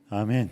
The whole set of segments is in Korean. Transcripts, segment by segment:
아멘.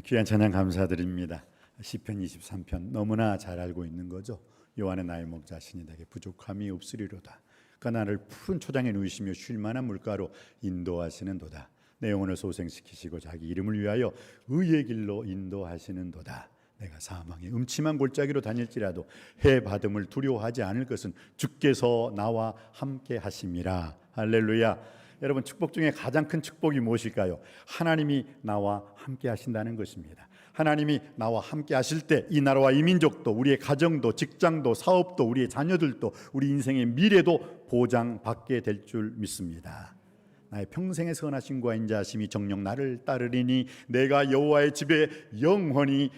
귀한 찬양 감사드립니다. 시편 23편 너무나 잘 알고 있는 거죠. 요한의 나의 목 자신이 내게 부족함이 없으리로다. 그가 나를 푸른 초장에 누이시며 쉴 만한 물가로 인도하시는도다. 내 영혼을 소생시키시고 자기 이름을 위하여 의의 길로 인도하시는도다. 내가 사망의 음침한 골짜기로 다닐지라도 해 받음을 두려워하지 않을 것은 주께서 나와 함께 하심이라. 할렐루야. 여러분, 축복 중에 가장 큰 축복이 무엇일까요? 하나님이 나와 함께 하신다는 것입니다. 하나님이 나와 함께 하실 때 이 나라와 이 민족도, 우리의 가정도, 직장도, 사업도, 우리의 자녀들도, 우리 인생의 미래도 보장받게 될 줄 믿습니다. 나의 평생의 선하심과 인자하심이 정녕 나를 따르리니 내가 여호와의 집에 영원히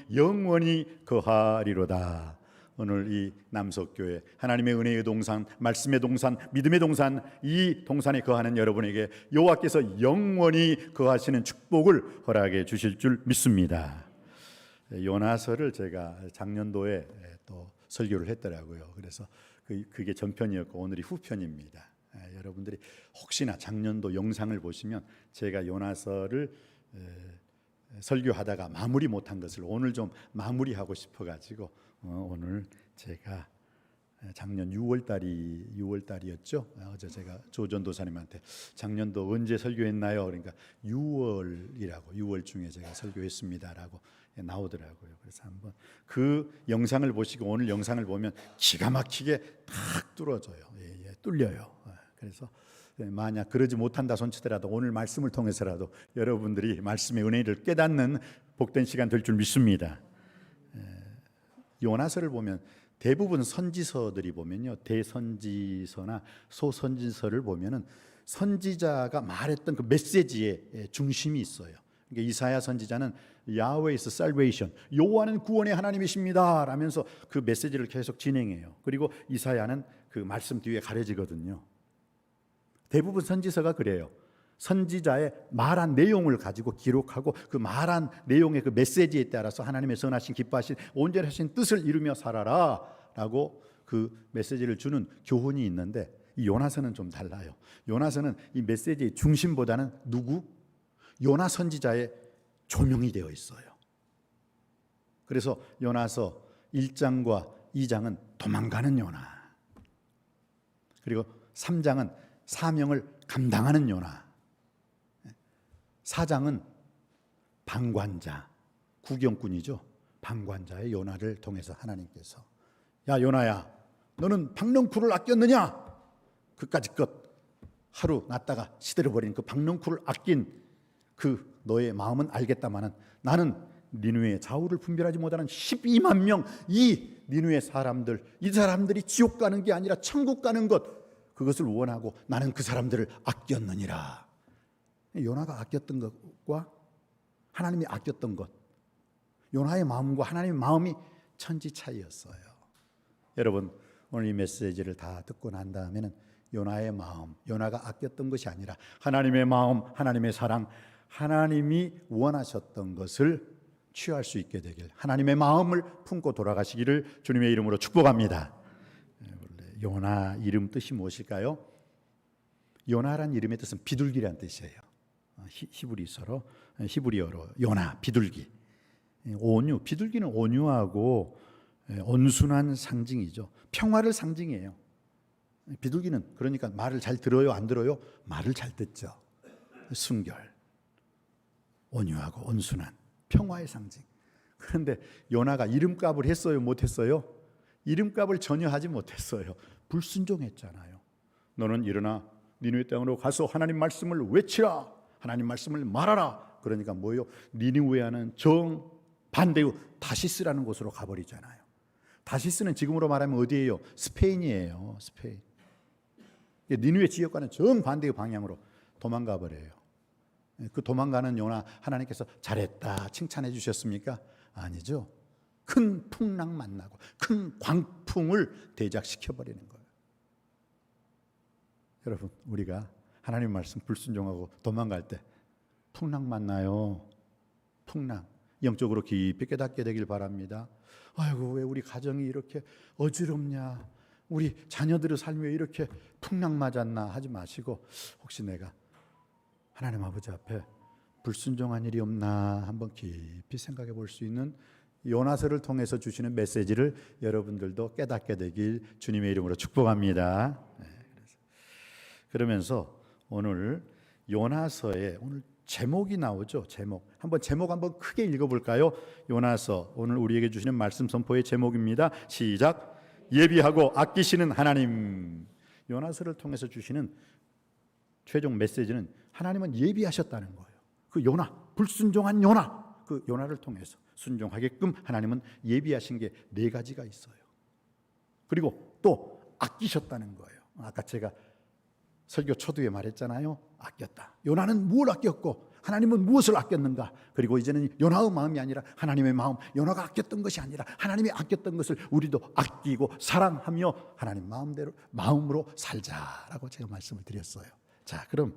거하리로다. 오늘 이 남석교회 하나님의 은혜의 동산, 말씀의 동산, 믿음의 동산, 이 동산에 거하는 여러분에게 여호와께서 영원히 거하시는 축복을 허락해 주실 줄 믿습니다. 요나서를 제가 작년도에 또 설교를 했더라고요. 그래서 그게 전편이었고 오늘이 후편입니다. 여러분들이 혹시나 작년도 영상을 보시면 제가 요나서를 설교하다가 마무리 못한 것을 오늘 좀 마무리하고 싶어가지고 오늘 제가 작년 6월달이었죠. 어제 제가 조전도사님한테 작년도 언제 설교했나요? 그러니까 6월 중에 제가 설교했습니다라고 나오더라고요. 그래서 한번 그 영상을 보시고 오늘 영상을 보면 기가 막히게 탁 뚫어져요. 뚫려요. 그래서 만약 그러지 못한다 손치더라도 오늘 말씀을 통해서라도 여러분들이 말씀의 은혜를 깨닫는 복된 시간 될 줄 믿습니다. 요나서를 보면 대부분 선지서들이 보면요, 대선지서나 소선지서를 보면은 선지자가 말했던 그 메시지에 중심이 있어요. 그러니까 이사야 선지자는 야훼이스 살베이션, 여호와는 구원의 하나님이십니다 라면서 그 메시지를 계속 진행해요. 그리고 이사야는 그 말씀 뒤에 가려지거든요. 대부분 선지서가 그래요. 선지자의 말한 내용을 가지고 기록하고 그 말한 내용의 그 메시지에 따라서 하나님의 선하신 기뻐하신 온전하신 뜻을 이루며 살아라 라고 그 메시지를 주는 교훈이 있는데, 이 요나서는 좀 달라요. 요나서는 이 메시지의 중심보다는 요나 선지자의 조명이 되어 있어요. 그래서 요나서 1장과 2장은 도망가는 요나, 그리고 3장은 사명을 감당하는 요나, 4장은 방관자, 구경꾼이죠. 방관자의 요나를 통해서 하나님께서 야 요나야, 너는 박넝쿨을 아꼈느냐? 그까짓 것 하루 놨다가 시들어버린 그 박넝쿨을 아낀 그 너의 마음은 알겠다마는 나는 니느웨의 좌우를 분별하지 못하는 12만 명 이 니느웨 사람들, 이 사람들이 지옥 가는 게 아니라 천국 가는 것, 그것을 원하고 나는 그 사람들을 아꼈느니라. 요나가 아꼈던 것과 하나님이 아꼈던 것, 요나의 마음과 하나님의 마음이 천지 차이였어요. 여러분, 오늘 이 메시지를 다 듣고 난 다음에는 요나의 마음, 요나가 아꼈던 것이 아니라 하나님의 마음, 하나님의 사랑, 하나님이 원하셨던 것을 취할 수 있게 되길, 하나님의 마음을 품고 돌아가시기를 주님의 이름으로 축복합니다. 원래 요나 이름 뜻이 무엇일까요? 요나란 이름의 뜻은 비둘기란 뜻이에요. 히브리어로 요나, 비둘기. 온유, 비둘기는 온유하고 온순한 상징이죠. 평화를 상징해요. 비둘기는 그러니까 말을 잘 들어요, 안 들어요? 말을 잘 듣죠. 순결, 온유하고 온순한 평화의 상징. 그런데 요나가 이름값을 했어요, 못했어요? 이름값을 전혀 하지 못했어요. 불순종했잖아요. 너는 일어나 니느웨 땅으로 가서 하나님 말씀을 외치라, 하나님 말씀을 말하라. 그러니까 뭐예요? 니느웨와는 정반대의 다시스라는 곳으로 가버리잖아요. 다시스는 지금으로 말하면 어디예요? 스페인이에요. 스페인. 니느웨 지역과는 정반대의 방향으로 도망가 버려요. 그 도망가는 요나 하나님께서 잘했다 칭찬해 주셨습니까? 아니죠. 큰 풍랑 만나고 큰 광풍을 대작시켜 버리는 거예요. 여러분, 우리가 하나님 말씀 불순종하고 도망갈 때 풍랑 만나요. 풍랑. 영적으로 깊이 깨닫게 되길 바랍니다. 아이고, 왜 우리 가정이 이렇게 어지럽냐, 우리 자녀들의 삶이 왜 이렇게 풍랑 맞았나 하지 마시고, 혹시 내가 하나님 아버지 앞에 불순종한 일이 없나 한번 깊이 생각해 볼 수 있는 요나서를 통해서 주시는 메시지를 여러분들도 깨닫게 되길 주님의 이름으로 축복합니다. 그러면서 오늘 요나서에 오늘 제목이 나오죠. 제목 한번 크게 읽어볼까요? 요나서 오늘 우리에게 주시는 말씀 선포의 제목입니다. 시작. 예비하고 아끼시는 하나님. 요나서를 통해서 주시는 최종 메시지는 하나님은 예비하셨다는 거예요. 그 요나, 불순종한 요나, 그 요나를 통해서 순종하게끔 하나님은 예비하신 게 4가지가 있어요. 그리고 또 아끼셨다는 거예요. 아까 제가 설교 초두에 말했잖아요. 아꼈다. 요나는 뭘 아꼈고 하나님은 무엇을 아꼈는가? 그리고 이제는 요나의 마음이 아니라 하나님의 마음, 요나가 아꼈던 것이 아니라 하나님이 아꼈던 것을 우리도 아끼고 사랑하며 하나님 마음으로 살자라고 제가 말씀을 드렸어요. 자, 그럼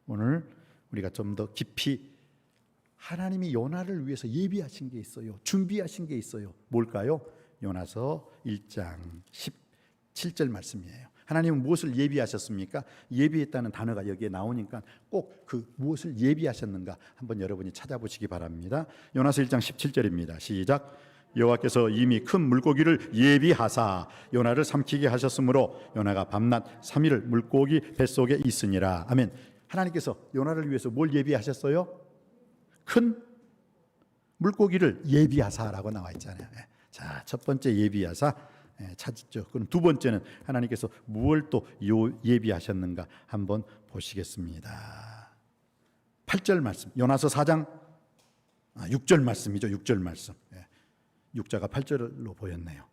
오늘 우리가 좀 더 깊이 하나님이 요나를 위해서 예비하신 게 있어요. 준비하신 게 있어요. 뭘까요? 요나서 1장 17절 말씀이에요. 하나님은 무엇을 예비하셨습니까? 예비했다는 단어가 여기에 나오니까 꼭 그 무엇을 예비하셨는가 한번 여러분이 찾아보시기 바랍니다. 요나서 1장 17절입니다. 시작. 여호와께서 이미 큰 물고기를 예비하사 요나를 삼키게 하셨으므로 요나가 밤낮 3일을 물고기 뱃속에 있으니라. 아멘. 하나님께서 요나를 위해서 뭘 예비하셨어요? 큰 물고기를 예비하사라고 나와 있잖아요. 자, 첫 번째 예비하사 찾았죠. 그럼 두 번째는 하나님께서 무엇을 또 예비하셨는가 한번 보시겠습니다. 8절 말씀, 요나서 4장 6절 말씀이죠. 6절 말씀. 6자가 8절로 보였네요.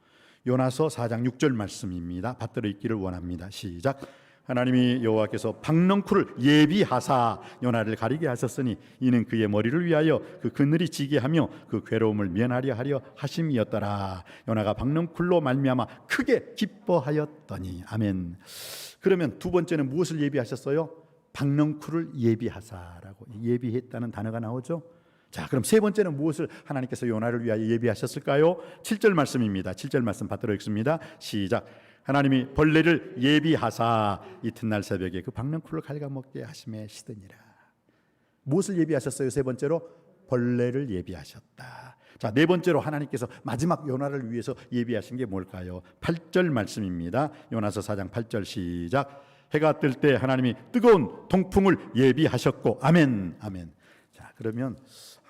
요나서 4장 6절 말씀입니다. 받들어 읽기를 원합니다. 시작. 하나님이 여호와께서 박넝쿨을 예비하사 요나를 가리게 하셨으니 이는 그의 머리를 위하여 그 그늘이 지게 하며 그 괴로움을 면하려 하려 하심이었더라. 요나가 박넝쿨로 말미암아 크게 기뻐하였더니. 아멘. 그러면 두 번째는 무엇을 예비하셨어요? 박넝쿨을 예비하사라고 예비했다는 단어가 나오죠. 자, 그럼 세 번째는 무엇을 하나님께서 요나를 위하여 예비하셨을까요? 7절 말씀입니다. 7절 말씀 받들어 읽습니다. 시작. 하나님이 벌레를 예비하사 이튿날 새벽에 그 박넝쿨을 갉아먹게 하심에 시드니라. 무엇을 예비하셨어요? 세 번째로 벌레를 예비하셨다. 자, 네 번째로 하나님께서 마지막 요나를 위해서 예비하신 게 뭘까요? 8절 말씀입니다. 요나서 4장 8절 시작. 해가 뜰 때 하나님이 뜨거운 동풍을 예비하셨고. 아멘. 아멘. 자, 그러면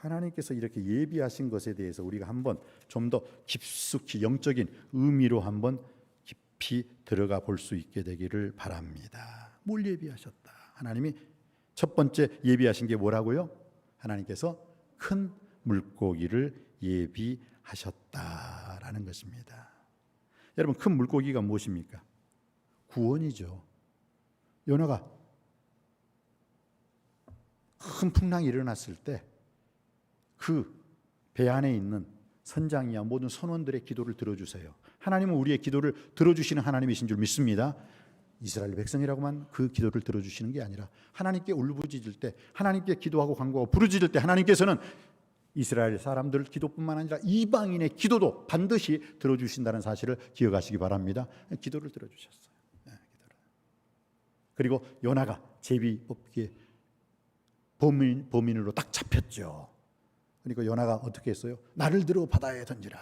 하나님께서 이렇게 예비하신 것에 대해서 우리가 한번 좀 더 깊숙이 영적인 의미로 한번 깊이 들어가 볼 수 있게 되기를 바랍니다. 뭘 예비하셨다? 하나님이 첫 번째 예비하신 게 뭐라고요? 하나님께서 큰 물고기를 예비하셨다라는 것입니다. 여러분, 큰 물고기가 무엇입니까? 구원이죠. 요나가 큰 풍랑이 일어났을 때 그 배 안에 있는 선장이야 모든 선원들의 기도를 들어주세요. 하나님은 우리의 기도를 들어주시는 하나님이신 줄 믿습니다. 이스라엘 백성이라고만 그 기도를 들어주시는 게 아니라 하나님께 울부짖을 때, 하나님께 기도하고 간구하고 부르짖을 때 하나님께서는 이스라엘 사람들 기도뿐만 아니라 이방인의 기도도 반드시 들어주신다는 사실을 기억하시기 바랍니다. 기도를 들어주셨어요. 그리고 요나가 제비 뽑기에 범인으로 딱 잡혔죠. 그러니까 요나가 어떻게 했어요? 나를 들어 바다에 던지라.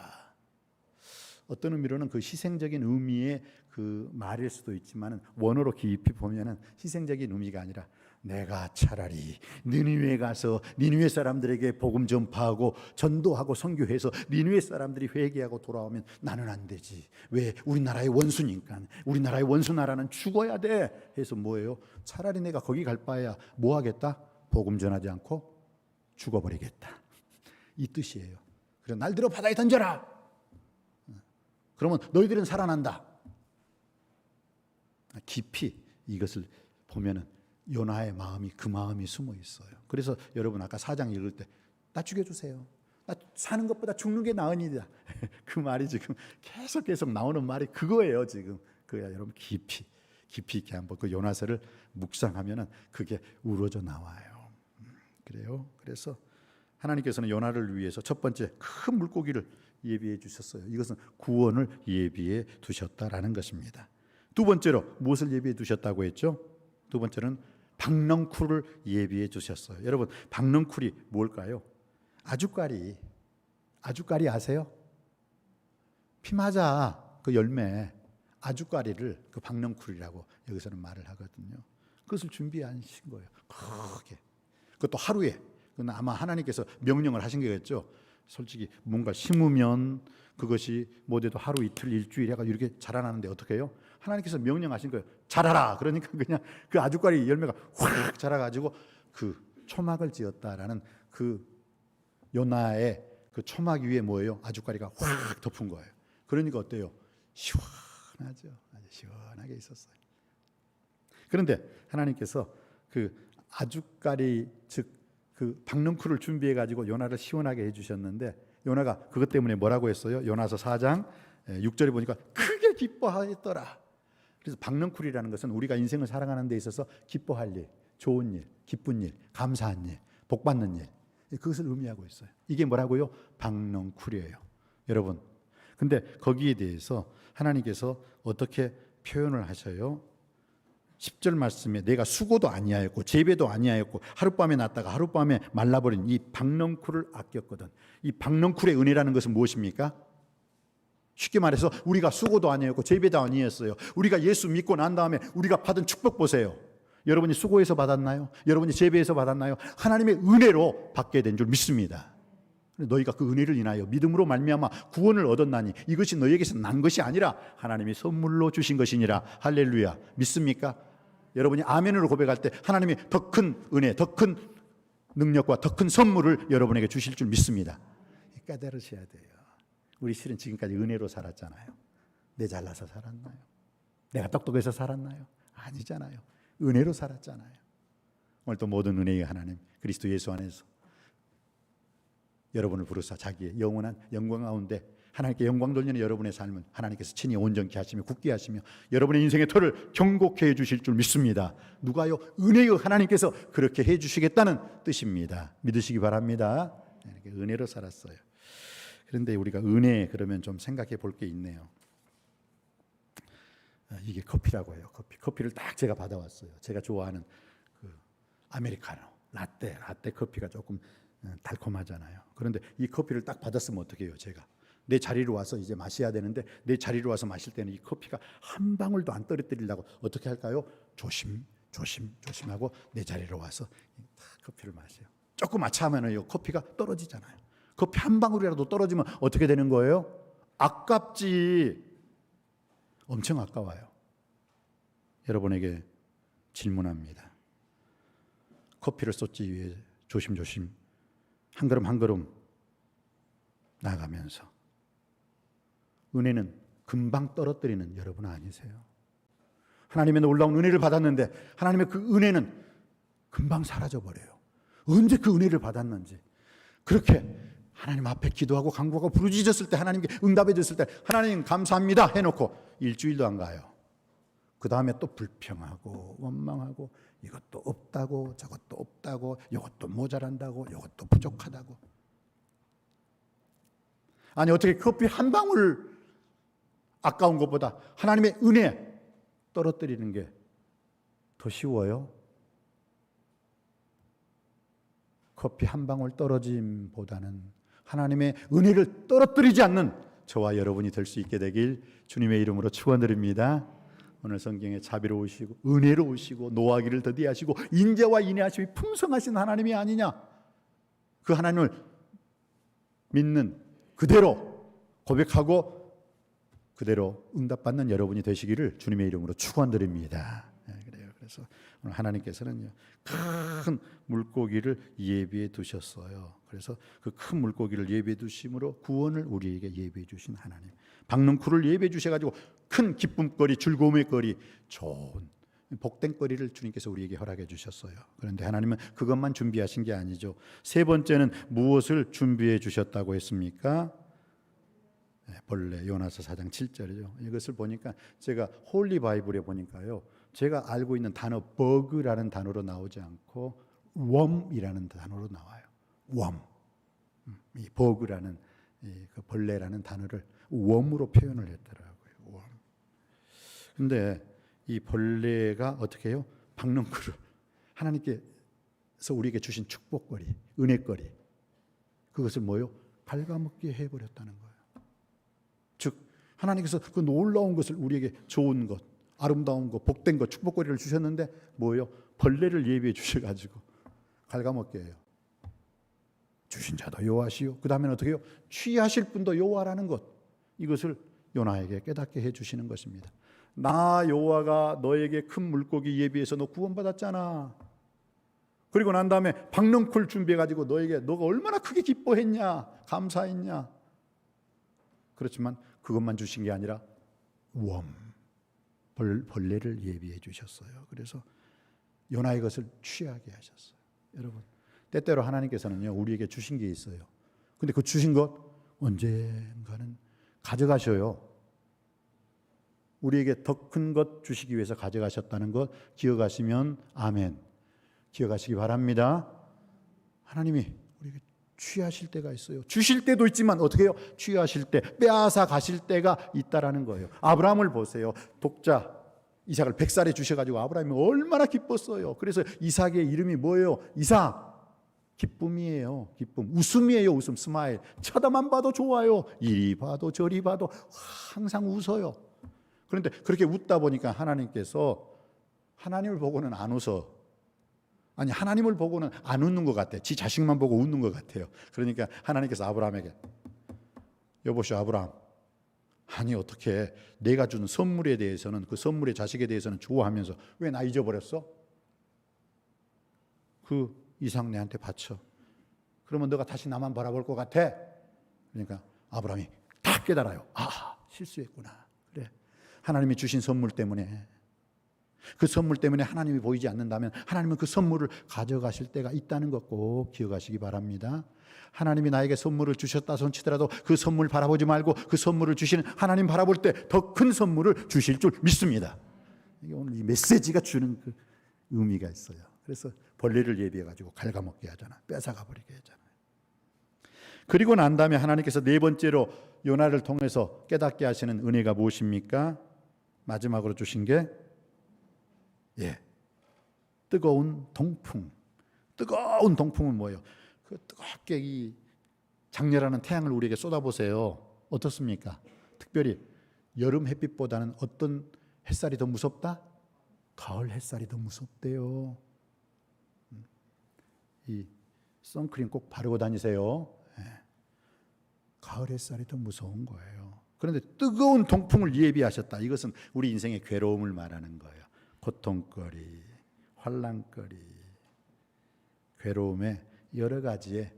어떤 의미로는 그 희생적인 의미의 그 말일 수도 있지만 원어로 깊이 보면은 희생적인 의미가 아니라 내가 차라리 니느웨에 가서 니느웨 사람들에게 복음 전파하고 전도하고 선교해서 니느웨 사람들이 회개하고 돌아오면 나는 안 되지. 왜? 우리나라의 원수니까. 우리나라의 원수 나라는 죽어야 돼. 해서 뭐예요? 차라리 내가 거기 갈 바에야 뭐 하겠다? 복음 전하지 않고 죽어버리겠다. 이 뜻이에요. 그래서 날 들어 바다에 던져라. 그러면 너희들은 살아난다. 깊이 이것을 보면은 요나의 마음이 그 마음이 숨어 있어요. 그래서 여러분 아까 4장 읽을 때 나 죽여주세요. 나 사는 것보다 죽는 게 나으니라. 그 말이 지금 계속 나오는 말이 그거예요. 지금 그야 여러분 깊이 있게 한번 그 요나서를 묵상하면은 그게 우러져 나와요. 그래요. 그래서 하나님께서는 요나를 위해서 첫 번째 큰 물고기를 예비해 주셨어요. 이것은 구원을 예비해 두셨다라는 것입니다. 두 번째로 무엇을 예비해 두셨다고 했죠? 두 번째는 박넝쿨을 예비해 주셨어요. 여러분, 박넝쿨이 뭘까요? 아주까리 아세요? 피마자 그 열매 아주까리를 그 박넝쿨이라고 여기서는 말을 하거든요. 그것을 준비하신 거예요. 크게. 그것도 하루에. 그건 아마 하나님께서 명령을 하신 거겠죠. 솔직히 뭔가 심으면 그것이 뭐돼도 하루 이틀 일주일 해가 이렇게 자라나는데 어떻게 해요? 하나님께서 명령하신 거예요. 자라라. 그러니까 그냥 그 아주까리 열매가 확 자라가지고 그 초막을 지었다라는 그 요나의 그 초막 위에 뭐예요? 아주까리가 확 덮은 거예요. 그러니까 어때요? 시원하죠. 아주 시원하게 있었어요. 그런데 하나님께서 그 아주까리 즉 그 박넝쿨을 준비해 가지고 요나를 시원하게 해주셨는데 요나가 그것 때문에 뭐라고 했어요? 요나서 4장 6절에 보니까 크게 기뻐하였더라. 그래서 박넝쿨이라는 것은 우리가 인생을 살아가는 데 있어서 기뻐할 일, 좋은 일, 기쁜 일, 감사한 일, 복 받는 일, 그것을 의미하고 있어요. 이게 뭐라고요? 박넝쿨이에요. 여러분, 근데 거기에 대해서 하나님께서 어떻게 표현을 하셔요? 10절 말씀에 내가 수고도 아니하였고 재배도 아니하였고 하룻밤에 났다가 하룻밤에 말라버린 이 박넝쿨을 아꼈거든. 이 박넝쿨의 은혜라는 것은 무엇입니까? 쉽게 말해서 우리가 수고도 아니하였고 재배도 아니했어요. 우리가 예수 믿고 난 다음에 우리가 받은 축복 보세요. 여러분이 수고해서 받았나요? 여러분이 재배해서 받았나요? 하나님의 은혜로 받게 된 줄 믿습니다. 너희가 그 은혜를 인하여 믿음으로 말미암아 구원을 얻었나니 이것이 너희에게서 난 것이 아니라 하나님이 선물로 주신 것이니라. 할렐루야. 믿습니까? 여러분이 아멘으로 고백할 때 하나님이 더 큰 은혜, 더 큰 능력과 더 큰 선물을 여러분에게 주실 줄 믿습니다. 깨달으셔야 돼요. 우리 실은 지금까지 은혜로 살았잖아요. 내 잘나서 살았나요? 내가 똑똑해서 살았나요? 아니잖아요. 은혜로 살았잖아요. 오늘 또 모든 은혜의 하나님 그리스도 예수 안에서 여러분을 부르사 자기의 영원한 영광 가운데 하나님께 영광 돌리는 여러분의 삶은 하나님께서 친히 온전케 하시며 굳게 하시며 여러분의 인생의 터를 견고케 해주실 줄 믿습니다. 누가요? 은혜의 하나님께서 그렇게 해주시겠다는 뜻입니다. 믿으시기 바랍니다. 이렇게 은혜로 살았어요. 그런데 우리가 은혜 그러면 좀 생각해 볼 게 있네요. 이게 커피라고 해요. 커피를 딱 제가 받아왔어요. 제가 좋아하는 그 아메리카노 라떼 커피가 조금 달콤하잖아요. 그런데 이 커피를 딱 받았으면 어떻게 해요? 제가 내 자리로 와서 이제 마셔야 되는데 내 자리로 와서 마실 때는 이 커피가 한 방울도 안 떨어뜨리려고 어떻게 할까요? 조심하고 내 자리로 와서 커피를 마셔요. 조금 아차하면은 커피가 떨어지잖아요. 커피 한 방울이라도 떨어지면 어떻게 되는 거예요? 아깝지. 엄청 아까워요. 여러분에게 질문합니다. 커피를 쏟기 위해 조심조심 한 걸음 한 걸음 나가면서 은혜는 금방 떨어뜨리는 여러분 아니세요? 하나님의 놀라운 은혜를 받았는데 하나님의 그 은혜는 금방 사라져버려요. 언제 그 은혜를 받았는지 그렇게 하나님 앞에 기도하고 간구하고 부르짖었을 때 하나님께 응답해 줬을 때 하나님 감사합니다 해놓고 일주일도 안 가요. 그 다음에 또 불평하고 원망하고 이것도 없다고 저것도 없다고 이것도 모자란다고 이것도 부족하다고. 아니 어떻게 커피 한 방울 아까운 것보다 하나님의 은혜 떨어뜨리는 게 더 쉬워요? 커피 한 방울 떨어짐보다는 하나님의 은혜를 떨어뜨리지 않는 저와 여러분이 될 수 있게 되길 주님의 이름으로 축원드립니다. 오늘 성경에 자비로우시고 은혜로우시고 노하기를 더디하시고 인자와 인애하심이 풍성하신 하나님이 아니냐. 그 하나님을 믿는 그대로 고백하고 그대로 응답받는 여러분이 되시기를 주님의 이름으로 축원드립니다. 그래요. 그래서 오늘 하나님께서는 큰 물고기를 예비해 두셨어요. 그래서 그 큰 물고기를 예비해 두심으로 구원을 우리에게 예비해 주신 하나님. 박넝쿨을 예비해 주셔가지고 큰 기쁨거리, 즐거움의 거리, 좋은 복된 거리를 주님께서 우리에게 허락해 주셨어요. 그런데 하나님은 그것만 준비하신 게 아니죠. 세 번째는 무엇을 준비해 주셨다고 했습니까? 본래 요나서 4장 7절이죠. 이것을 보니까 제가 홀리 바이블에 보니까요. 제가 알고 있는 단어 버그라는 단어로 나오지 않고 웜이라는 단어로 나와요. 웜. 이 버그라는 그 벌레라는 단어를 웜으로 표현을 했더라고요. 웜. 근데 이 벌레가 어떻게 해요? 박넝쿨을 하나님께서 우리에게 주신 축복거리, 은혜거리, 그것을 뭐요? 갉아먹게 해버렸다는 거예요. 즉 하나님께서 그 놀라운 것을 우리에게 좋은 것, 아름다운 것, 복된 것, 축복거리를 주셨는데 뭐예요? 벌레를 예비해 주셔가지고 갉아먹게 해요. 주신 자도 여호와시요, 그 다음에는 어떻게 해요? 취하실 분도 여호와라는 것, 이것을 요나에게 깨닫게 해주시는 것입니다. 나 여호와가 너에게 큰 물고기 예비해서 너 구원받았잖아. 그리고 난 다음에 박넝쿨 준비해가지고 너가 얼마나 크게 기뻐했냐, 감사했냐. 그렇지만 그것만 주신 게 아니라 벌레를 예비해 주셨어요. 그래서 요나의 것을 취하게 하셨어요. 여러분, 때때로 하나님께서는요, 우리에게 주신 게 있어요. 근데 그 주신 것 언젠가는 가져가셔요. 우리에게 더 큰 것 주시기 위해서 가져가셨다는 것 기억하시면 아멘. 기억하시기 바랍니다. 하나님이 우리에게 취하실 때가 있어요. 주실 때도 있지만 어떻게 해요? 취하실 때, 빼앗아 가실 때가 있다라는 거예요. 아브라함을 보세요. 독자 이삭을 100살에 주셔가지고 아브라함이 얼마나 기뻤어요. 그래서 이삭의 이름이 뭐예요? 이삭. 기쁨이에요. 기쁨. 웃음이에요. 웃음. 스마일. 쳐다만 봐도 좋아요. 이리 봐도 저리 봐도 항상 웃어요. 그런데 그렇게 웃다 보니까 하나님께서 하나님을 보고는 안 웃어. 아니, 하나님을 보고는 안 웃는 것 같아. 지 자식만 보고 웃는 것 같아요. 그러니까 하나님께서 아브라함에게, 여보시오 아브라함, 아니 어떻게 내가 준 선물에 대해서는, 그 선물의 자식에 대해서는 좋아하면서 왜 나 잊어버렸어? 그 이삭 내한테 바쳐. 그러면 너가 다시 나만 바라볼 것 같아? 그러니까 아브라함이 다 깨달아요. 아, 실수했구나. 그래, 하나님이 주신 선물 때문에, 그 선물 때문에 하나님이 보이지 않는다면 하나님은 그 선물을 가져가실 때가 있다는 것 꼭 기억하시기 바랍니다. 하나님이 나에게 선물을 주셨다 손치더라도 그 선물 바라보지 말고 그 선물을 주시는 하나님 바라볼 때 더 큰 선물을 주실 줄 믿습니다. 이게 오늘 이 메시지가 주는 그 의미가 있어요. 그래서 벌레를 예비해가지고 갉아먹게 하잖아. 뺏어가 버리게 하잖아요. 그리고 난 다음에 하나님께서 네 번째로 요나를 통해서 깨닫게 하시는 은혜가 무엇입니까? 마지막으로 주신 게 뜨거운 동풍. 뜨거운 동풍은 뭐예요? 그 뜨겁게 이 장렬하는 태양을 우리에게 쏟아보세요. 어떻습니까? 특별히 여름 햇빛보다는 어떤 햇살이 더 무섭다? 가을 햇살이 더 무섭대요. 이 선크림 꼭 바르고 다니세요. 가을 햇살이 더 무서운 거예요. 그런데 뜨거운 동풍을 예비하셨다. 이것은 우리 인생의 괴로움을 말하는 거예요. 고통거리, 환난거리, 괴로움에 여러 가지의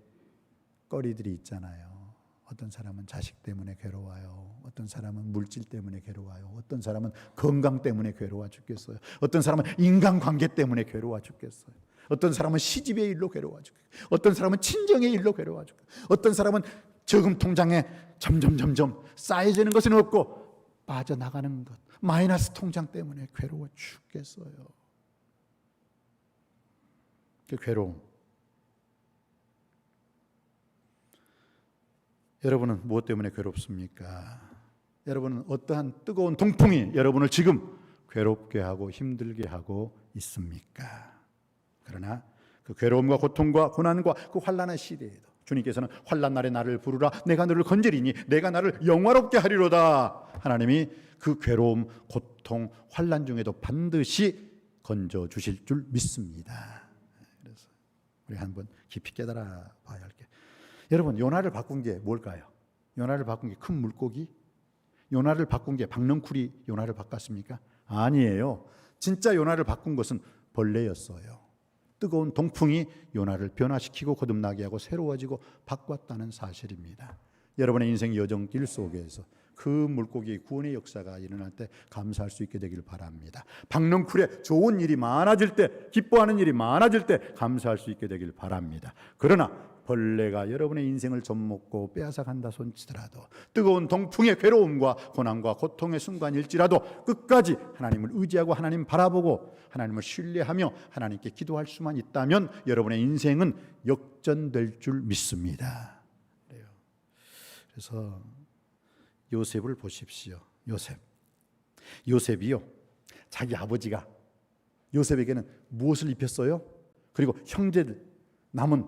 거리들이 있잖아요. 어떤 사람은 자식 때문에 괴로워요. 어떤 사람은 물질 때문에 괴로워요. 어떤 사람은 건강 때문에 괴로워 죽겠어요. 어떤 사람은 인간관계 때문에 괴로워 죽겠어요. 어떤 사람은 시집의 일로 괴로워 죽겠어요. 어떤 사람은 친정의 일로 괴로워 죽겠어요. 어떤 사람은 저금 통장에 점점 쌓여지는 것은 없고 빠져나가는 것, 마이너스 통장 때문에 괴로워 죽겠어요. 그 괴로움. 여러분은 무엇 때문에 괴롭습니까? 여러분은 어떠한 뜨거운 동풍이 여러분을 지금 괴롭게 하고 힘들게 하고 있습니까? 그러나 그 괴로움과 고통과 고난과 그 환난의 시대에도 주님께서는 환난 날에 나를 부르라, 내가 너를 건지리니 내가 나를 영화롭게 하리로다. 하나님이 그 괴로움, 고통, 환난 중에도 반드시 건져 주실 줄 믿습니다. 그래서 우리 한번 깊이 깨달아 봐야 할 게, 여러분, 요나를 바꾼 게 뭘까요? 요나를 바꾼 게 큰 물고기? 요나를 바꾼 게 박넝쿨이 요나를 바꿨습니까? 아니에요. 진짜 요나를 바꾼 것은 벌레였어요. 뜨거운 동풍이 요나를 변화시키고 거듭나게 하고 새로워지고 바꿨다는 사실입니다. 여러분의 인생 여정길 속에서 그 물고기의 구원의 역사가 일어날 때 감사할 수 있게 되길 바랍니다. 박넝쿨에 좋은 일이 많아질 때, 기뻐하는 일이 많아질 때 감사할 수 있게 되길 바랍니다. 그러나 벌레가 여러분의 인생을 젖먹고 빼앗아간다 손치더라도, 뜨거운 동풍의 괴로움과 고난과 고통의 순간일지라도 끝까지 하나님을 의지하고 하나님 바라보고 하나님을 신뢰하며 하나님께 기도할 수만 있다면 여러분의 인생은 역전될 줄 믿습니다. 그래서 요셉을 보십시오. 요셉이요, 자기 아버지가 요셉에게는 무엇을 입혔어요? 그리고 형제들, 남은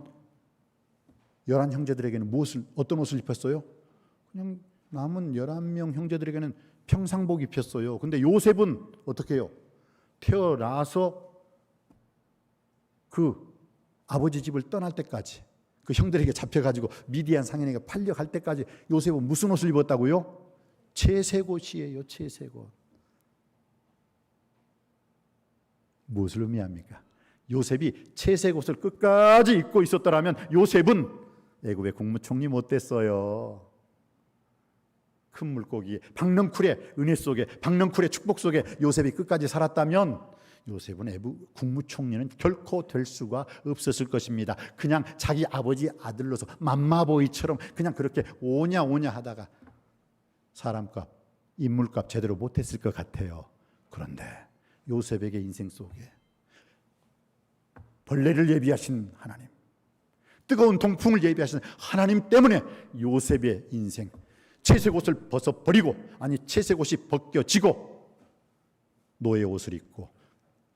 11형제들에게는 어떤 옷을 입혔어요? 그냥 남은 11명 형제들에게는 평상복 입혔어요. 근데 요셉은 어떻게 해요? 태어나서 그 아버지 집을 떠날 때까지, 그 형들에게 잡혀가지고 미디안 상인에게 팔려갈 때까지 요셉은 무슨 옷을 입었다고요? 채색옷이에요. 채색옷. 무엇을 의미합니까? 요셉이 채색옷을 끝까지 입고 있었더라면 요셉은 애굽의 국무총리 못 됐어요. 큰 물고기에, 박넝쿨의 은혜 속에, 박넝쿨의 축복 속에 요셉이 끝까지 살았다면 요셉은 애굽 국무총리는 결코 될 수가 없었을 것입니다. 그냥 자기 아버지 아들로서 맘마보이처럼 그냥 그렇게 오냐 하다가 사람값, 인물값 제대로 못했을 것 같아요. 그런데 요셉에게 인생 속에 벌레를 예비하신 하나님, 뜨거운 동풍을 예비하신 하나님 때문에 요셉의 인생, 채색옷을 벗어버리고, 아니 채색옷이 벗겨지고 노예 옷을 입고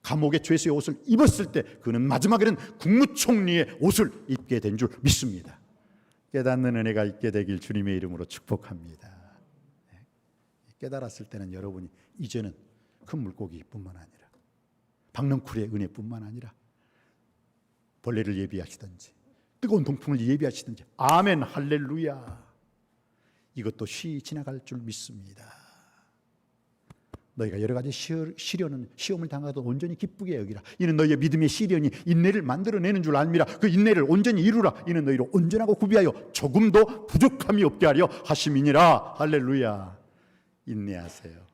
감옥의 죄수의 옷을 입었을 때 그는 마지막에는 국무총리의 옷을 입게 된 줄 믿습니다. 깨닫는 은혜가 있게 되길 주님의 이름으로 축복합니다. 깨달았을 때는 여러분이 이제는 큰 물고기뿐만 아니라 박넝쿨의 은혜뿐만 아니라 벌레를 예비하시든지 뜨거운 동풍을 예비하시든지, 아멘, 할렐루야, 이것도 쉬이 지나갈 줄 믿습니다. 너희가 여러 가지 시험을 당하도 온전히 기쁘게 여기라. 이는 너희의 믿음의 시련이 인내를 만들어내는 줄 알미라. 그 인내를 온전히 이루라. 이는 너희를 온전하고 구비하여 조금도 부족함이 없게 하려 하심이니라. 할렐루야. 인내하세요.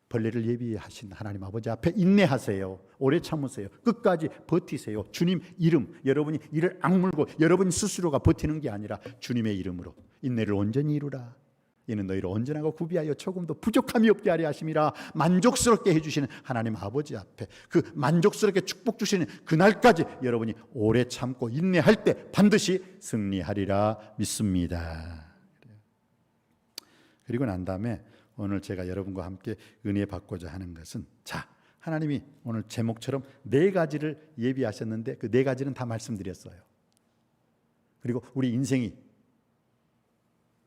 벌레를 예비하신 하나님 아버지 앞에 인내하세요. 오래 참으세요. 끝까지 버티세요. 주님 이름, 여러분이 이를 악물고 여러분 스스로가 버티는 게 아니라 주님의 이름으로 인내를 온전히 이루라. 이는 너희를 온전하고 구비하여 조금도 부족함이 없게 하려 하심이라. 만족스럽게 해주시는 하나님 아버지 앞에, 그 만족스럽게 축복 주시는 그날까지 여러분이 오래 참고 인내할 때 반드시 승리하리라 믿습니다. 그리고 난 다음에 오늘 제가 여러분과 함께 은혜 받고자 하는 것은, 자, 하나님이 오늘 제목처럼 4가지를 예비하셨는데 그 4가지는 다 말씀드렸어요. 그리고 우리 인생이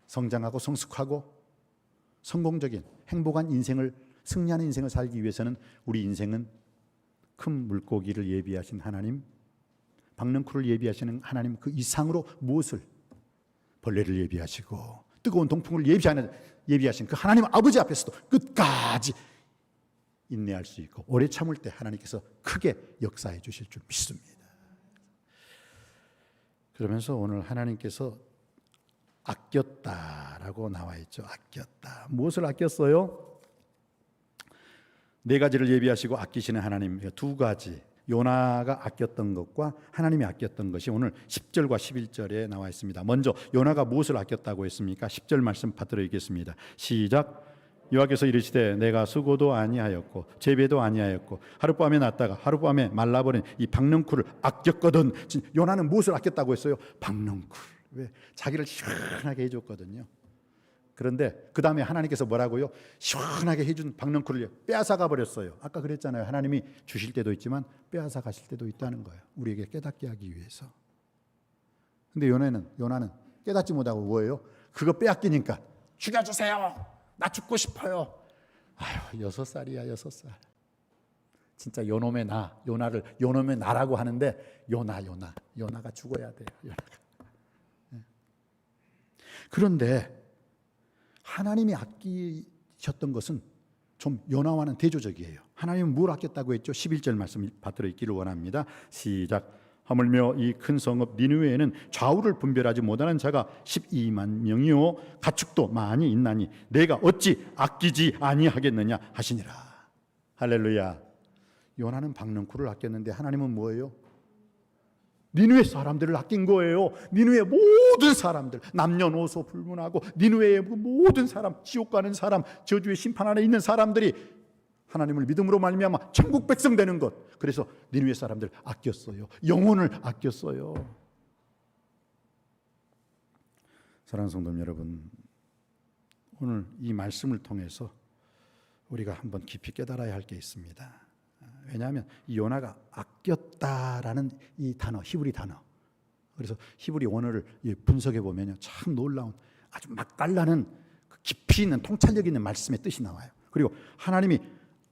성장하고 성숙하고 성공적인 행복한 인생을, 승리하는 인생을 살기 위해서는 우리 인생은 큰 물고기를 예비하신 하나님, 박넝쿨을 예비하시는 하나님 그 이상으로 무엇을, 벌레를 예비하시고 뜨거운 동풍을 예비하신 그 하나님 아버지 앞에서도 끝까지 인내할 수 있고 오래 참을 때 하나님께서 크게 역사해 주실 줄 믿습니다. 그러면서 오늘 하나님께서 아꼈다라고 나와 있죠. 아꼈다. 무엇을 아꼈어요? 4가지를 예비하시고 아끼시는 하나님, 2가지. 요나가 아꼈던 것과 하나님이 아꼈던 것이 오늘 10절과 11절에 나와 있습니다. 먼저 요나가 무엇을 아꼈다고 했습니까? 10절 말씀 받들어 읽겠습니다. 시작. 여호와께서 이르시되 내가 수고도 아니하였고 재배도 아니하였고 하룻밤에 났다가 하룻밤에 말라버린 이 박넝쿨을 아꼈거든. 요나는 무엇을 아꼈다고 했어요? 박넝쿨. 왜? 자기를 시원하게 해줬거든요. 그런데 그 다음에 하나님께서 뭐라고요? 시원하게 해준 박넝쿨을 빼앗아가 버렸어요. 아까 그랬잖아요. 하나님이 주실 때도 있지만 빼앗아 가실 때도 있다는 거예요. 우리에게 깨닫게 하기 위해서. 근데 요나는 깨닫지 못하고 뭐예요? 그거 빼앗기니까 죽여주세요. 나 죽고 싶어요. 아유, 6살이야 6살. 진짜 요놈의 나, 요나를 요놈의 나라고 하는데 요나가 죽어야 돼요. 요나가. 그런데 하나님이 아끼셨던 것은 좀 요나와는 대조적이에요. 하나님은 뭘 아꼈다고 했죠? 11절 말씀 받들어 읽기를 원합니다. 시작. 하물며 이 큰 성읍 니느웨에는 좌우를 분별하지 못하는 자가 12만 명이요 가축도 많이 있나니 내가 어찌 아끼지 아니하겠느냐 하시니라. 할렐루야. 요나는 박넝쿨을 아꼈는데 하나님은 뭐예요? 니느웨 사람들을 아낀 거예요. 니느웨 모든 사람들, 남녀노소 불문하고 니느웨의 모든 사람, 지옥 가는 사람, 저주의 심판 안에 있는 사람들이 하나님을 믿음으로 말미암아 천국 백성 되는 것. 그래서 니느웨 사람들 아꼈어요. 영혼을 아꼈어요. 사랑하는 성도 여러분, 오늘 이 말씀을 통해서 우리가 한번 깊이 깨달아야 할 게 있습니다. 왜냐하면 이 요나가 아꼈다라는 이 단어, 히브리 단어. 그래서 히브리 원어를 분석해 보면요, 참 놀라운 아주 맛깔나는 깊이 있는 통찰력 있는 말씀의 뜻이 나와요. 그리고 하나님이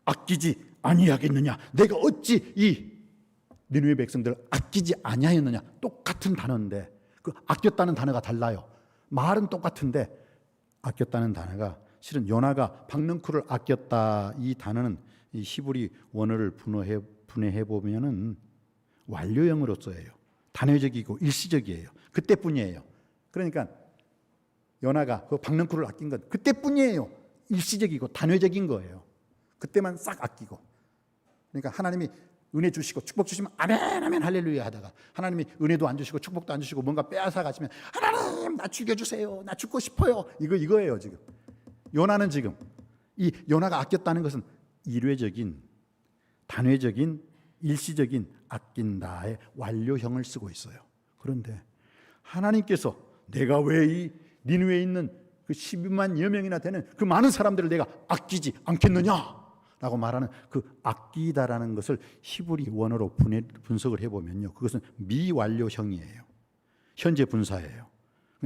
아끼지 아니하겠느냐, 내가 어찌 이 니느웨 백성들을 아끼지 아니하였느냐, 똑같은 단어인데 그 아꼈다는 단어가 달라요. 말은 똑같은데 아꼈다는 단어가, 실은 요나가 박넝쿨을 아꼈다, 이 단어는 이 히브리 원어를 분해해 보면은 완료형으로 써요. 단회적이고 일시적이에요. 그때뿐이에요. 그러니까 요나가 그 박넝쿨을 아낀 건 그때뿐이에요. 일시적이고 단회적인 거예요. 그때만 싹 아끼고. 그러니까 하나님이 은혜 주시고 축복 주시면 아멘 아멘 할렐루야 하다가 하나님이 은혜도 안 주시고 축복도 안 주시고 뭔가 빼앗아 가시면 하나님 나 죽여주세요, 나 죽고 싶어요, 이거예요. 지금 요나는 지금 이 요나가 아꼈다는 것은 일회적인 단회적인 일시적인 아낀다의 완료형을 쓰고 있어요. 그런데 하나님께서 내가 왜 이 니느웨에 있는 그 12만여 명이나 되는 그 많은 사람들을 내가 아끼지 않겠느냐 라고 말하는 그 아끼다라는 것을 히브리 원어로 분석을 해보면요, 그것은 미완료형이에요. 현재 분사예요.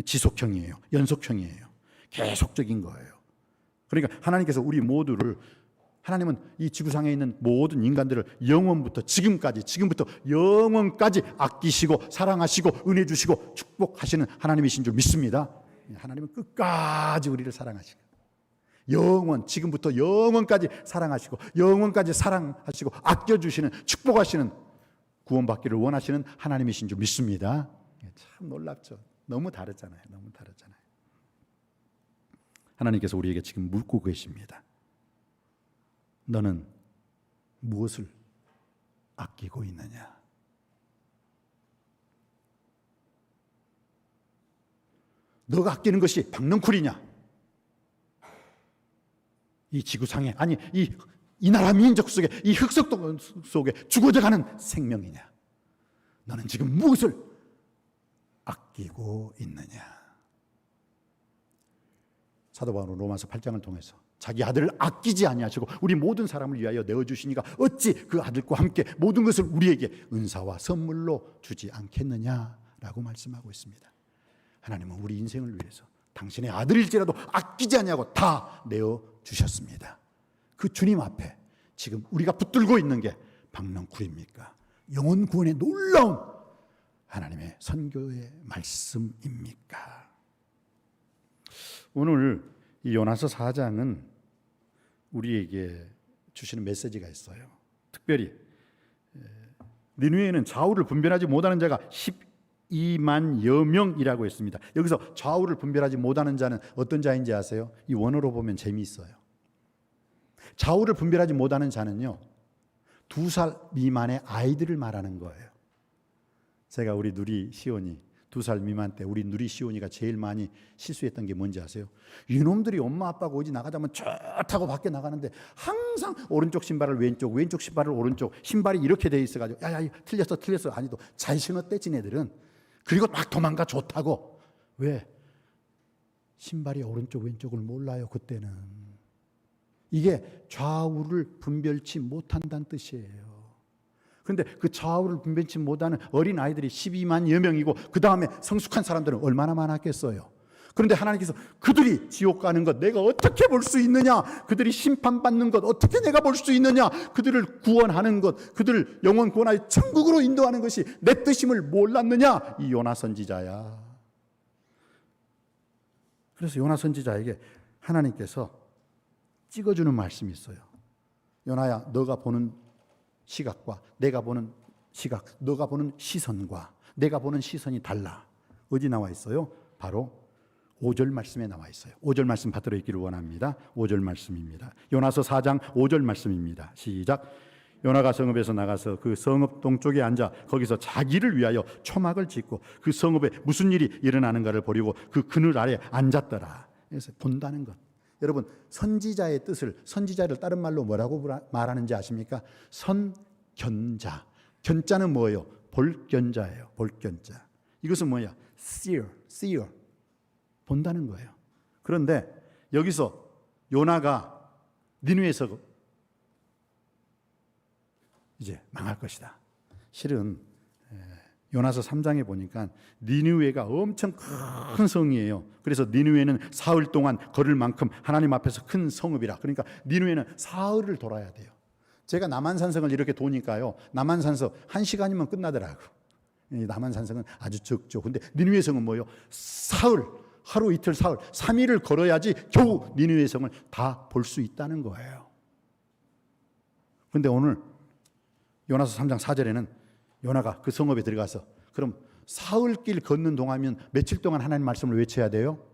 지속형이에요. 연속형이에요. 계속적인 거예요. 그러니까 하나님께서 우리 모두를, 하나님은 이 지구상에 있는 모든 인간들을 영원부터 지금부터 영원까지 아끼시고 사랑하시고 은혜 주시고 축복하시는 하나님이신 줄 믿습니다. 하나님은 끝까지 우리를 사랑하시고 지금부터 영원까지 사랑하시고 영원까지 사랑하시고 아껴주시는, 축복하시는, 구원받기를 원하시는 하나님이신 줄 믿습니다. 참 놀랍죠. 너무 다르잖아요. 하나님께서 우리에게 지금 묻고 계십니다. 너는 무엇을 아끼고 있느냐? 너가 아끼는 것이 박넝쿨이냐? 이 지구상에, 아니 이 나라 민족 속에, 이 흑석동 속에 죽어져가는 생명이냐? 너는 지금 무엇을 아끼고 있느냐? 사도 바울은 로마서 8장을 통해서 자기 아들을 아끼지 아니하시고 우리 모든 사람을 위하여 내어주시니까 어찌 그 아들과 함께 모든 것을 우리에게 은사와 선물로 주지 않겠느냐라고 말씀하고 있습니다. 하나님은 우리 인생을 위해서 당신의 아들일지라도 아끼지 아니하고 다 내어주셨습니다. 그 주님 앞에 지금 우리가 붙들고 있는 게 박넝쿨입니까? 영혼 구원의 놀라운 하나님의 선교의 말씀입니까? 오늘 이 요나서 4장은 우리에게 주시는 메시지가 있어요. 특별히 니느웨에는 좌우를 분별하지 못하는 자가 12만여 명이라고 했습니다. 여기서 좌우를 분별하지 못하는 자는 어떤 자인지 아세요? 이 원어로 보면 재미있어요. 좌우를 분별하지 못하는 자는요, 2살 미만의 아이들을 말하는 거예요. 제가 우리 누리 시온이 2살 미만 때 우리 누리 시온이가 제일 많이 실수했던 게 뭔지 아세요? 이놈들이 엄마 아빠가 어디 나가자면 좋다고 밖에 나가는데 항상 오른쪽 신발을 왼쪽 신발을 오른쪽, 신발이 이렇게 돼 있어가지고 야야 틀렸어 아니도 잘 신었대 지네들은. 그리고 막 도망가 좋다고. 왜? 신발이 오른쪽 왼쪽을 몰라요. 그때는 이게 좌우를 분별치 못한다는 뜻이에요. 그런데 그 좌우를 분별치 못하는 어린 아이들이 12만여 명이고 그 다음에 성숙한 사람들은 얼마나 많았겠어요. 그런데 하나님께서 그들이 지옥 가는 것 내가 어떻게 볼 수 있느냐, 그들이 심판받는 것 어떻게 내가 볼 수 있느냐, 그들을 구원하는 것, 그들을 영원 구원하여 천국으로 인도하는 것이 내 뜻임을 몰랐느냐, 이 요나 선지자야. 그래서 요나 선지자에게 하나님께서 찍어주는 말씀이 있어요. 요나야, 너가 보는 시각과 내가 보는 시각, 너가 보는 시선과 내가 보는 시선이 달라. 어디 나와 있어요? 바로 5절 말씀에 나와 있어요. 5절 말씀 받들어 있기를 원합니다. 5절 말씀입니다. 요나서 4장 5절 말씀입니다. 시작. 요나가 성읍에서 나가서 그 성읍 동쪽에 앉아 거기서 자기를 위하여 초막을 짓고 그 성읍에 무슨 일이 일어나는가를 보려고 그 그늘 아래 앉았더라. 그래서 본다는 것. 여러분, 선지자의 뜻을, 선지자를 다른 말로 뭐라고 말하는지 아십니까? 선견자. 견자는 뭐예요? 볼견자예요. 볼견자. 이것은 뭐야? seer. 본다는 거예요. 그런데 여기서 요나가 니느웨에서 이제 망할 것이다. 실은 요나서 3장에 보니까 니느웨가 엄청 큰 성이에요. 그래서 니느웨는 사흘 동안 걸을 만큼 하나님 앞에서 큰 성읍이라. 그러니까 니느웨는 사흘을 돌아야 돼요. 제가 남한산성을 이렇게 도니까요, 남한산성 1시간이면 끝나더라고. 남한산성은 아주 적죠. 근데 니느웨 성은 뭐예요? 사흘, 하루 이틀 사흘 3일을 걸어야지 겨우 니느웨 성을 다 볼 수 있다는 거예요. 그런데 오늘 요나서 3장 4절에는 요나가 그 성읍에 들어가서, 그럼 사흘길 걷는 동안이면 며칠 동안 하나님 말씀을 외쳐야 돼요?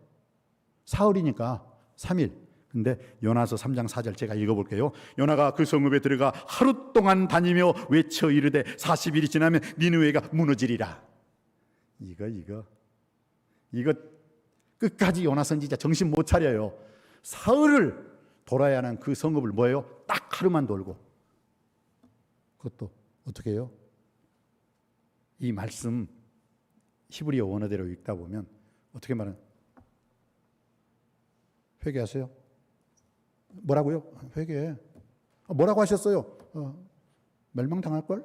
사흘이니까 3일. 근데 요나서 3장 4절 제가 읽어볼게요. 요나가 그 성읍에 들어가 하루 동안 다니며 외쳐 이르되 40일이 지나면 니느웨가 무너지리라. 이거 끝까지 요나 선지자 정신 못 차려요. 사흘을 돌아야 하는 그 성읍을 뭐예요? 딱 하루만 돌고. 그것도 어떻게 해요? 이 말씀 히브리어 원어대로 읽다 보면 어떻게 말하는? 회개하세요? 뭐라고요? 회개해. 뭐라고 하셨어요? 멸망당할걸?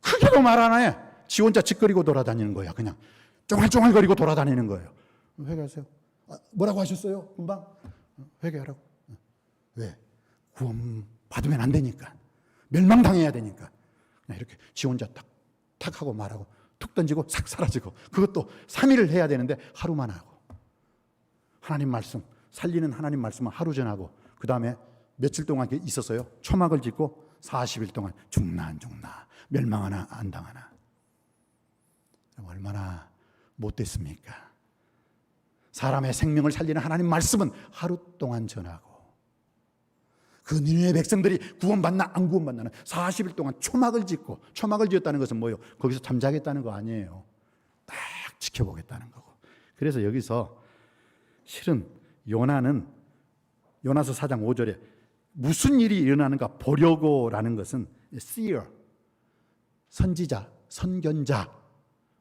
크게도 말 안 해. 지 혼자 짓거리고 돌아다니는 거야. 그냥 쫑알쫑알거리고 돌아다니는 거예요. 회개하세요. 뭐라고 하셨어요? 금방? 회개하라고. 왜? 구원 받으면 안 되니까. 멸망당해야 되니까. 그냥 이렇게 지 혼자 탁 하고 말하고 툭 던지고 싹 사라지고, 그것도 3일을 해야 되는데 하루만 하고, 하나님 말씀 살리는 하나님 말씀은 하루 전하고, 그 다음에 며칠 동안 있었어요? 초막을 짓고 40일 동안 죽나 안 죽나, 멸망하나 안 당하나. 얼마나 못됐습니까? 사람의 생명을 살리는 하나님 말씀은 하루 동안 전하고, 그 니느웨 백성들이 구원받나 안 구원받나는 40일 동안 초막을 짓고, 초막을 지었다는 것은 뭐예요? 거기서 잠자겠다는 거 아니에요. 딱 지켜보겠다는 거고. 그래서 여기서 실은 요나는 요나서 4장 5절에 무슨 일이 일어나는가 보려고라는 것은 seer, 선지자, 선견자,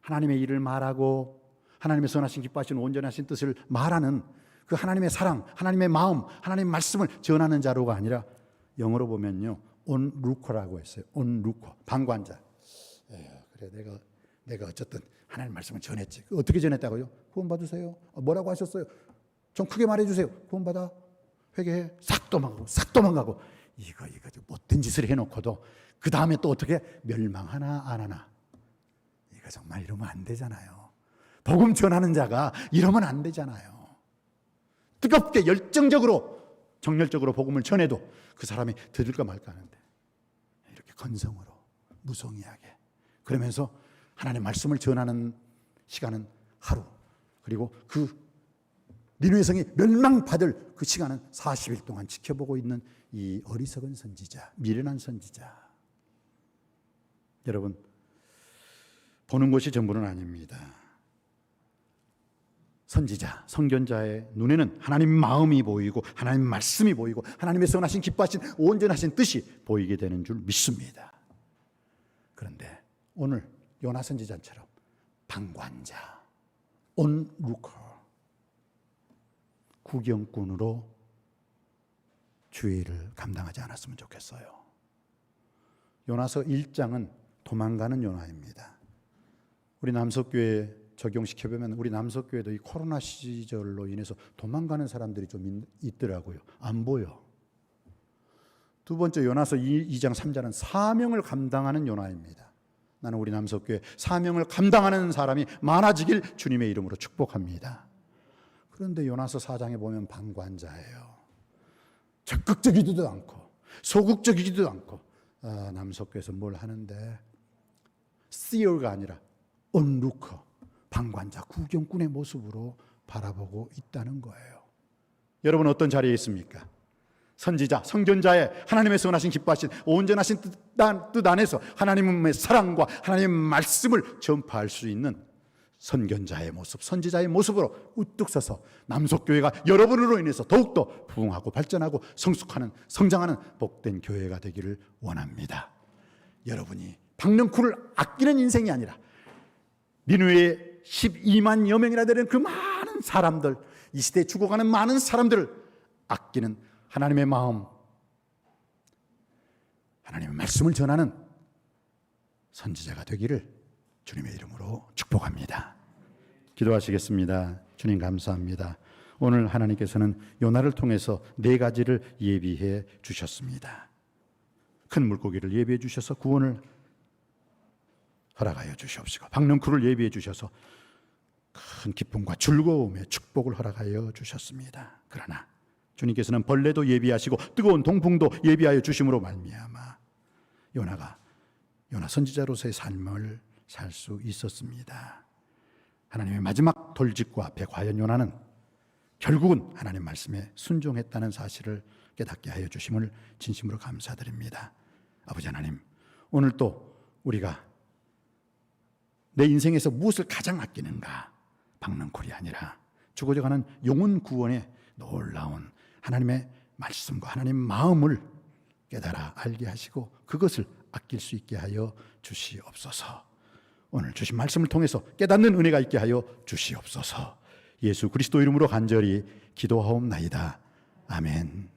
하나님의 일을 말하고 하나님의 선하신 기뻐하신 온전하신 뜻을 말하는 그 하나님의 사랑, 하나님의 마음, 하나님의 말씀을 전하는 자로가 아니라, 영어로 보면요, onlooker라고 했어요. onlooker, 방관자. 그래, 내가 어쨌든 하나님 말씀을 전했지. 어떻게 전했다고요? 구원 받으세요. 뭐라고 하셨어요? 좀 크게 말해주세요. 구원 받아. 회개해. 싹 도망가고. 이거 못된 짓을 해놓고도 그 다음에 또 어떻게 멸망하나 안 하나. 이거 정말 이러면 안 되잖아요. 복음 전하는 자가 이러면 안 되잖아요. 뜨겁게 열정적으로 정열적으로 복음을 전해도 그 사람이 들을까 말까 하는데, 이렇게 건성으로 무성의하게, 그러면서 하나님의 말씀을 전하는 시간은 하루, 그리고 그 니느웨 성이 멸망받을 그 시간은 40일 동안 지켜보고 있는 이 어리석은 선지자, 미련한 선지자. 여러분, 보는 것이 전부는 아닙니다. 선지자, 선견자의 눈에는 하나님 마음이 보이고 하나님 말씀이 보이고 하나님의 선하신 기뻐하신 온전하신 뜻이 보이게 되는 줄 믿습니다. 그런데 오늘 요나 선지자처럼 방관자, onlooker, 구경꾼으로 주의 일을 감당하지 않았으면 좋겠어요. 요나서 1장은 도망가는 요나입니다. 우리 남석교회 적용시켜보면 우리 남석교회도 이 코로나 시절로 인해서 도망가는 사람들이 좀 있더라고요. 안 보여. 두 번째, 요나서 2장 3장은 사명을 감당하는 요나입니다. 나는 우리 남석교회 사명을 감당하는 사람이 많아지길 주님의 이름으로 축복합니다. 그런데 요나서 4장에 보면 방관자예요. 적극적이지도 않고 소극적이지도 않고, 남석교회에서 뭘 하는데 seer가 아니라 onlooker, 방관자, 구경꾼의 모습으로 바라보고 있다는 거예요. 여러분 어떤 자리에 있습니까? 선지자, 선견자의 하나님의 선하신 기뻐하신 온전하신 뜻 안에서 하나님의 사랑과 하나님의 말씀을 전파할 수 있는 선견자의 모습, 선지자의 모습으로 우뚝 서서 남석교회가 여러분으로 인해서 더욱더 부흥하고 발전하고 성숙하는, 성장하는 복된 교회가 되기를 원합니다. 여러분이 박능쿨을 아끼는 인생이 아니라 니느웨의 12만여 명이나 되는 그 많은 사람들, 이 시대에 죽어가는 많은 사람들을 아끼는 하나님의 마음, 하나님의 말씀을 전하는 선지자가 되기를 주님의 이름으로 축복합니다. 기도하시겠습니다. 주님 감사합니다. 오늘 하나님께서는 요나를 통해서 4가지를 예비해 주셨습니다. 큰 물고기를 예비해 주셔서 구원을 허락하여 주시옵시고, 박넝쿨을 예비해 주셔서 큰 기쁨과 즐거움의 축복을 허락하여 주셨습니다. 그러나 주님께서는 벌레도 예비하시고 뜨거운 동풍도 예비하여 주심으로 말미암아 요나가 요나 선지자로서의 삶을 살 수 있었습니다. 하나님의 마지막 돌직구 앞에 과연 요나는 결국은 하나님 말씀에 순종했다는 사실을 깨닫게 하여 주심을 진심으로 감사드립니다. 아버지 하나님, 오늘 또 우리가 내 인생에서 무엇을 가장 아끼는가? 박넝쿨이 아니라 죽어져가는 영혼 구원의 놀라운 하나님의 말씀과 하나님 마음을 깨달아 알게 하시고 그것을 아낄 수 있게 하여 주시옵소서. 오늘 주신 말씀을 통해서 깨닫는 은혜가 있게 하여 주시옵소서. 예수 그리스도 이름으로 간절히 기도하옵나이다. 아멘.